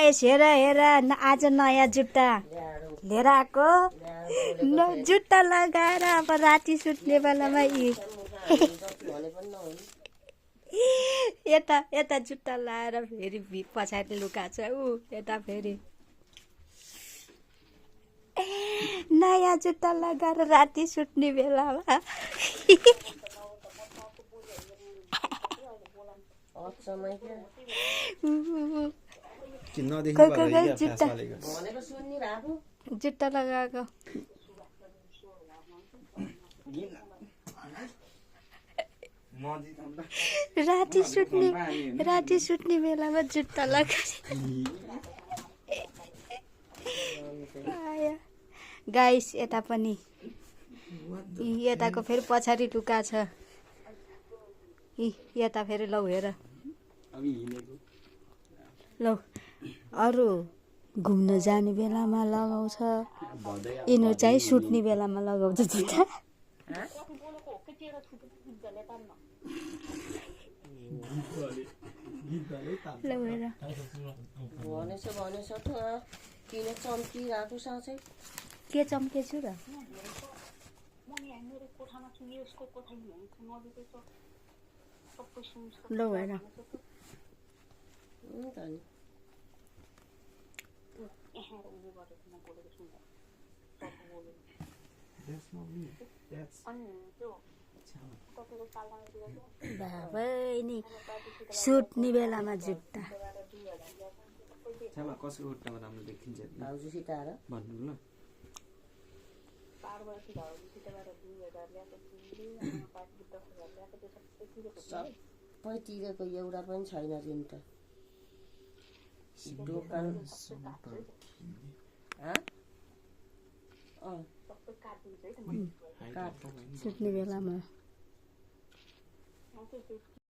guys हेर हेर आज नयाँ जुत्ता लिएर आएको जुत्ता लगाएर अब राति सुत्ने बेलामा यता यता जुत्ता लाएर फेरि पछाडि लुकाएको छ ऊ यता फेरि नयाँ जुत्ता लगाएर राति सुत्ने बेलामा जुत्ता लगाएको राति सुत्ने बेलामा जुत्ता लगाएर गाइस यता पनि यताको फेरि पछाडि लुका छ यता फेरि लौ हेर लौ अरू घुम्न जाने बेलामा लगाउँछ यिनीहरू चाहिँ सुत्ने बेलामा लगाउँछ जुत्ता लौ हेर के चम्केछु र लौ हेर नि सुत्ने बेलामा जुत्ता कसको खुट्टामा राम्रो देखिन्छ भन्नु ल सबैतिरको एउटा पनि छैन रिन्ट दोकान सुत्ने बेलामा